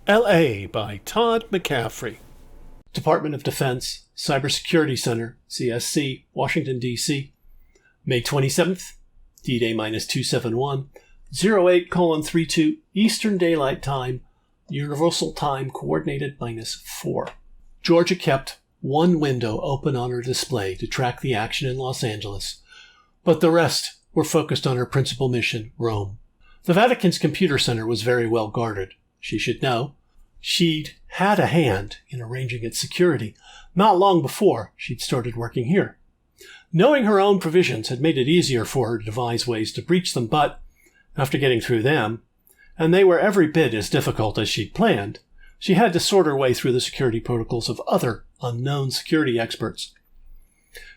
Ellay by Todd McCaffrey. Department of Defense, Cybersecurity Center, CSC, Washington, D.C. May 27th, D-Day -271, 08:32 Eastern Daylight Time, Universal Time Coordinated -4. Georgia kept one window open on her display to track the action in Los Angeles, but the rest were focused on her principal mission, Rome. The Vatican's computer center was very well guarded. She should know. She'd had a hand in arranging its security not long before she'd started working here. Knowing her own provisions had made it easier for her to devise ways to breach them, but after getting through them, and they were every bit as difficult as she'd planned, she had to sort her way through the security protocols of other unknown security experts.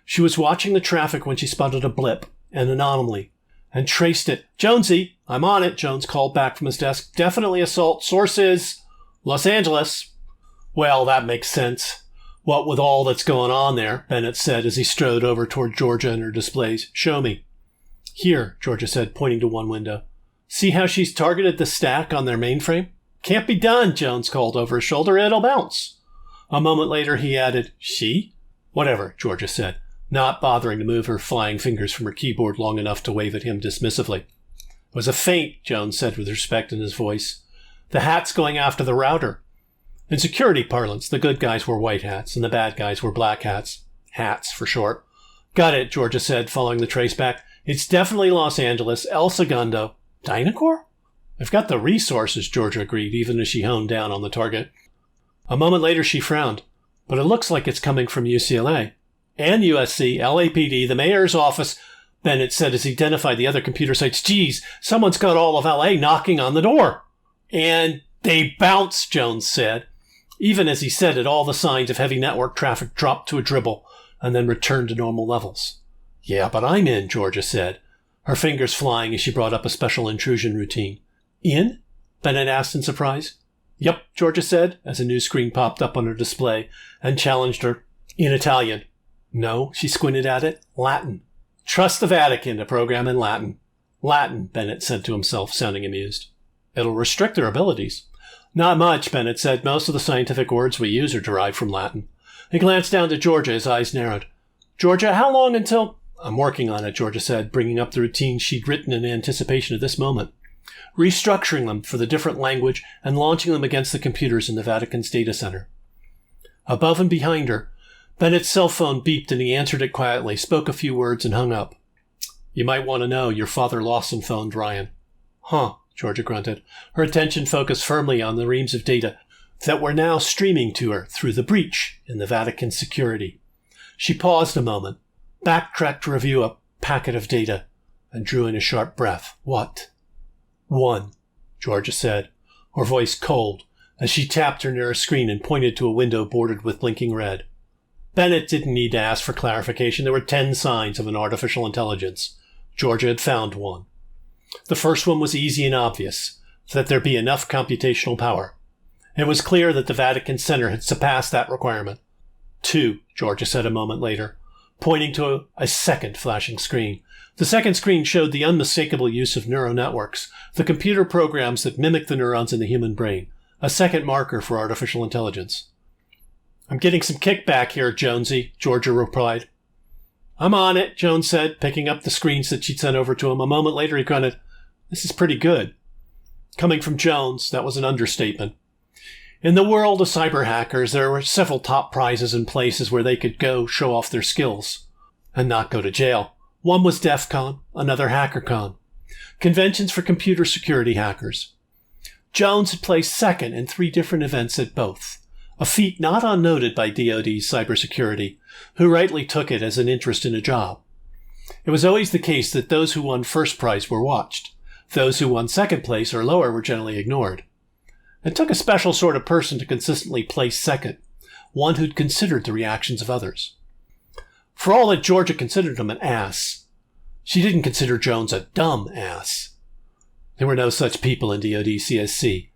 She was watching the traffic when she spotted a blip, an anomaly, and traced it. "Jonesy, I'm on it," Jones called back from his desk. "Definitely assault. Source is Los Angeles." "Well, that makes sense. What with all that's going on there," Bennett said as he strode over toward Georgia and her displays. "Show me." "Here," Georgia said, pointing to one window. "See how she's targeted the stack on their mainframe?" "Can't be done," Jones called over his shoulder. "It'll bounce." A moment later, he added, "She?" "Whatever," Georgia said, not bothering to move her flying fingers from her keyboard long enough to wave at him dismissively. "It was a feint," Jones said with respect in his voice. "The hat's going after the router." In security parlance, the good guys wore white hats and the bad guys wore black hats. Hats, for short. "Got it," Georgia said, following the trace back. "It's definitely Los Angeles. El Segundo. Dynacore?" "I've got the resources," Georgia agreed, even as she honed down on the target. A moment later, she frowned. "But it looks like it's coming from UCLA. And USC, LAPD, the mayor's office," Bennett said as he identified the other computer sites. "Geez, someone's got all of LA knocking on the door." "And they bounce," Jones said. Even as he said it, all the signs of heavy network traffic dropped to a dribble and then returned to normal levels. "Yeah, but I'm in," Georgia said, her fingers flying as she brought up a special intrusion routine. "In?" Bennett asked in surprise. "Yep," Georgia said, as a new screen popped up on her display and challenged her. "In Italian." "No," she squinted at it. "Latin." "Trust the Vatican to program in Latin." "Latin," Bennett said to himself, sounding amused. "It'll restrict their abilities." "Not much," Bennett said. "Most of the scientific words we use are derived from Latin." He glanced down to Georgia, his eyes narrowed. "Georgia, how long until—" "I'm working on it," Georgia said, bringing up the routines she'd written in anticipation of this moment, restructuring them for the different language and launching them against the computers in the Vatican's data center. Above and behind her, Bennett's cell phone beeped and he answered it quietly, spoke a few words, and hung up. "You might want to know your father Lawson phoned Ryan." "Huh," Georgia grunted, her attention focused firmly on the reams of data that were now streaming to her through the breach in the Vatican's security. She paused a moment, backtracked to review a packet of data, and drew in a sharp breath. "What?" "1," Georgia said, her voice cold, as she tapped her nearest screen and pointed to a window bordered with blinking red. Bennett didn't need to ask for clarification. There were 10 signs of an artificial intelligence. Georgia had found one. The first one was easy and obvious, that there be enough computational power. It was clear that the Vatican Center had surpassed that requirement. 2, Georgia said a moment later, pointing to a second flashing screen. The second screen showed the unmistakable use of neural networks, the computer programs that mimic the neurons in the human brain, a second marker for artificial intelligence. "I'm getting some kickback here, Jonesy," Georgia replied. "I'm on it," Jones said, picking up the screens that she'd sent over to him. A moment later, he grunted, "This is pretty good." Coming from Jones, that was an understatement. In the world of cyber hackers, there were several top prizes and places where they could go show off their skills and not go to jail. One was DEF CON, another HackerCon, conventions for computer security hackers. Jones had placed second in 3 different events at both, a feat not unnoted by DoD's cybersecurity, who rightly took it as an interest in a job. It was always the case that those who won first prize were watched. Those who won second place or lower were generally ignored. It took a special sort of person to consistently place second, one who'd considered the reactions of others. For all that Georgia considered him an ass, she didn't consider Jones a dumb ass. There were no such people in DoD CSC,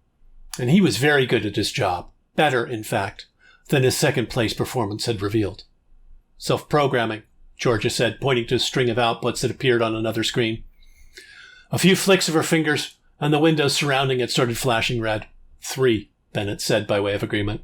and he was very good at his job, better, in fact, than his second-place performance had revealed. "Self-programming," Georgia said, pointing to a string of outputs that appeared on another screen. A few flicks of her fingers, and the windows surrounding it started flashing red. 3, Bennett said by way of agreement.